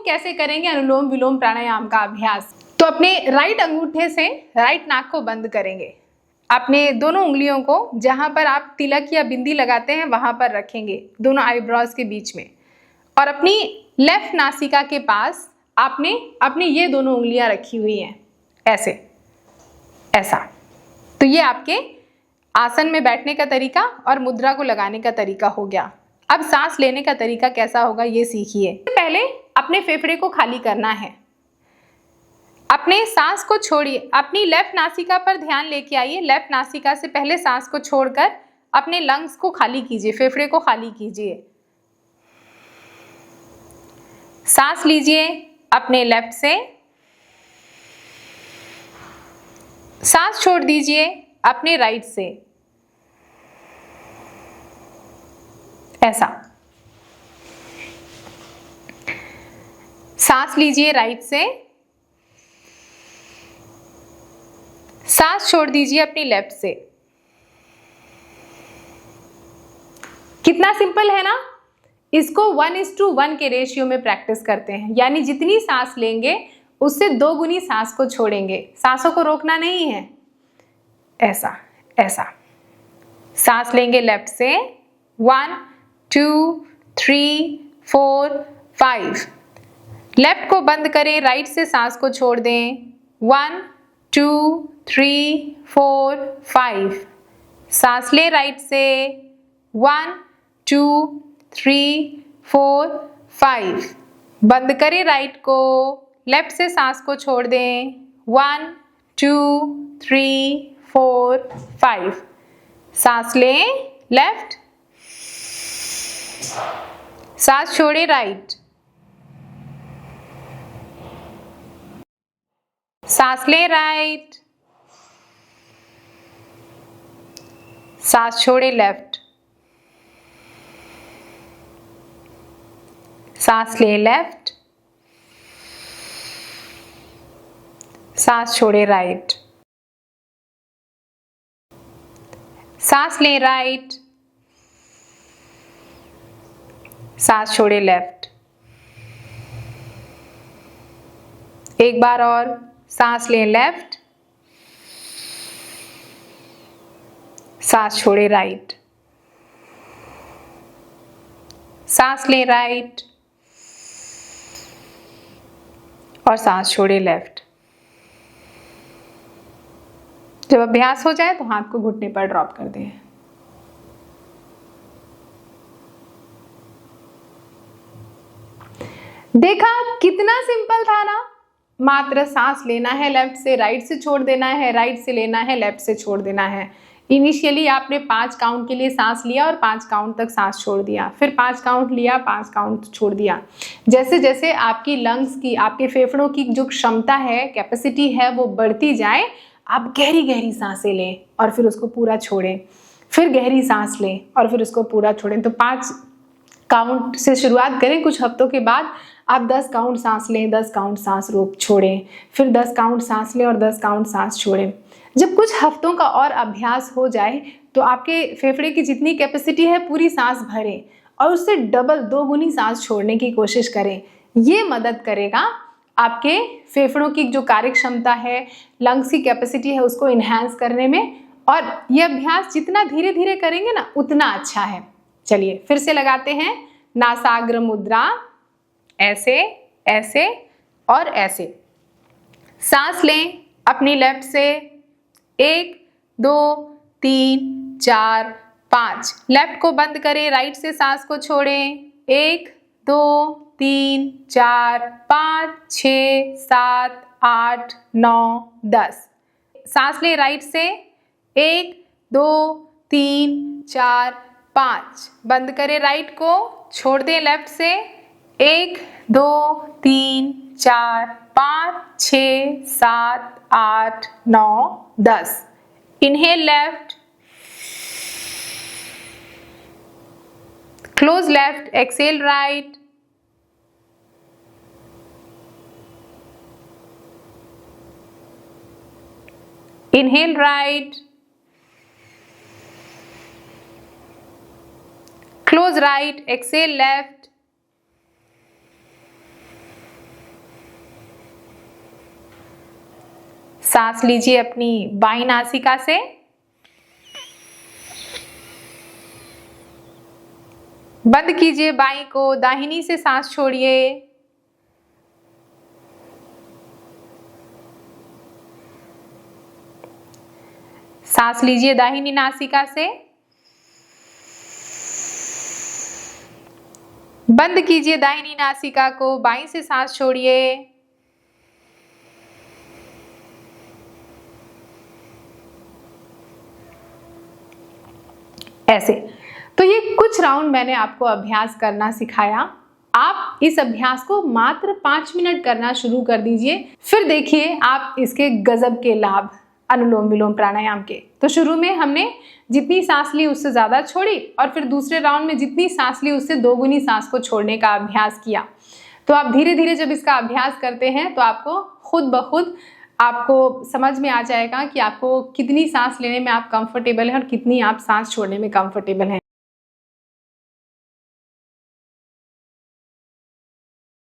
कैसे करेंगे अनुलोम विलोम प्राणायाम का अभ्यास। तो अपने राइट अंगूठे से राइट नाक को बंद करेंगे। अपने दोनों उंगलियों को जहां पर आप तिलक या बिंदी लगाते हैं वहां पर रखेंगे, दोनों आईब्रोज के बीच में। और अपनी लेफ्ट नासिका के पास आपने अपनी ये दोनों उंगलियां रखी हुई हैं, ऐसे, ऐसा। तो ये आपके आसन में बैठने का तरीका और मुद्रा को लगाने का तरीका हो गया। अब सांस लेने का तरीका कैसा होगा ये सीखिए। पहले अपने फेफड़े को खाली करना है। अपने सांस को छोड़िए, अपनी लेफ्ट नासिका पर ध्यान लेके आइए। लेफ्ट नासिका से पहले सांस को छोड़कर अपने लंग्स को खाली कीजिए, फेफड़े को खाली कीजिए। सांस लीजिए अपने लेफ्ट से, सांस छोड़ दीजिए अपने राइट से, ऐसा। सांस लीजिए राइट से, सांस छोड़ दीजिए अपनी लेफ्ट से। कितना सिंपल है ना। इसको 1:1 के रेशियो में प्रैक्टिस करते हैं, यानी जितनी सांस लेंगे उससे 2 गुनी सांस को छोड़ेंगे। सांसों को रोकना नहीं है, ऐसा, ऐसा। सांस लेंगे लेफ्ट से, 1 2 3 4 5। लेफ्ट को बंद करें, राइट से सांस को छोड़ दें, 1 2 3 4 5। सांस लें राइट से, 1 2 3 4 5। बंद करें राइट को, लेफ्ट से सांस को छोड़ दें, 1 2 3 4 5। सांस लें लेफ्ट, सांस छोड़े राइट, सांस ले राइट, सांस छोड़े लेफ्ट, सांस ले लेफ्ट, सांस छोड़े राइट, सांस ले राइट, सांस छोड़े लेफ्ट। एक बार और, सांस लें लेफ्ट, सांस छोड़े राइट, सांस लें राइट और सांस छोड़े लेफ्ट। जब अभ्यास हो जाए तो हाथ को घुटने पर ड्रॉप कर दें। देखा कितना सिंपल था ना। मात्र सांस लेना है लेफ्ट से, राइट से छोड़ देना है, राइट से लेना है, लेफ्ट से छोड़ देना है। इनिशियली आपने 5 काउंट के लिए सांस लिया और 5 काउंट तक सांस छोड़ दिया, फिर 5 काउंट लिया, 5 काउंट छोड़ दिया। जैसे जैसे आपकी लंग्स की, आपके फेफड़ों की जो क्षमता है, कैपेसिटी है, वो बढ़ती जाए, आप गहरी गहरी सांसें लें और फिर उसको पूरा छोड़ें, फिर गहरी सांस लें और फिर उसको पूरा छोड़ें। तो 5 काउंट से शुरुआत करें। कुछ हफ्तों के बाद आप 10 काउंट सांस लें, 10 काउंट सांस रोक छोड़ें, फिर 10 काउंट सांस लें और 10 काउंट सांस छोड़ें। जब कुछ हफ्तों का और अभ्यास हो जाए तो आपके फेफड़े की जितनी कैपेसिटी है पूरी सांस भरें और उससे डबल 2 गुनी सांस छोड़ने की कोशिश करें। ये मदद करेगा आपके फेफड़ों की जो कार्य क्षमता है, लंग्स की कैपेसिटी है, उसको इन्हांस करने में। और ये अभ्यास जितना धीरे धीरे करेंगे ना उतना अच्छा है। चलिए फिर से लगाते हैं। नासाग्र मुद्रा, ऐसे, ऐसे और ऐसे। सांस लें अपनी लेफ्ट से, 1 2 3 4 5। लेफ्ट को बंद करें, राइट से सांस को छोड़ें, 1 2 3 4 5 6 7 8 9 10। सांस लें राइट से, 1 2 3 4 5। बंद करें राइट को, छोड़ दें लेफ्ट से, 1 2 3 4 5 6 7 8 9 10। Inhale left, close left, exhale right, inhale right, close right, exhale left, सांस लीजिए अपनी बाईं नासिका से, बंद कीजिए बाईं को, दाहिनी से सांस छोड़िए। सांस लीजिए दाहिनी नासिका से, बंद कीजिए दाहिनी नासिका को, बाईं से सांस छोड़िए। ऐसे। तो ये कुछ राउंड मैंने आपको अभ्यास करना सिखाया। आप इस अभ्यास को मात्र 5 मिनट करना शुरू कर दीजिए, फिर देखिए आप इसके गजब के लाभ अनुलोम विलोम प्राणायाम के। तो शुरू में हमने जितनी सांस ली उससे ज़्यादा छोड़ी, और फिर दूसरे राउंड में जितनी सांस ली उससे दोगुनी सांस को छोड़ने का अभ्यास किया। तो आप धीरे धीरे जब इसका अभ्यास करते हैं तो आपको खुद ब खुद आपको समझ में आ जाएगा कि आपको कितनी सांस लेने में आप कंफर्टेबल हैं और कितनी आप सांस छोड़ने में कंफर्टेबल हैं।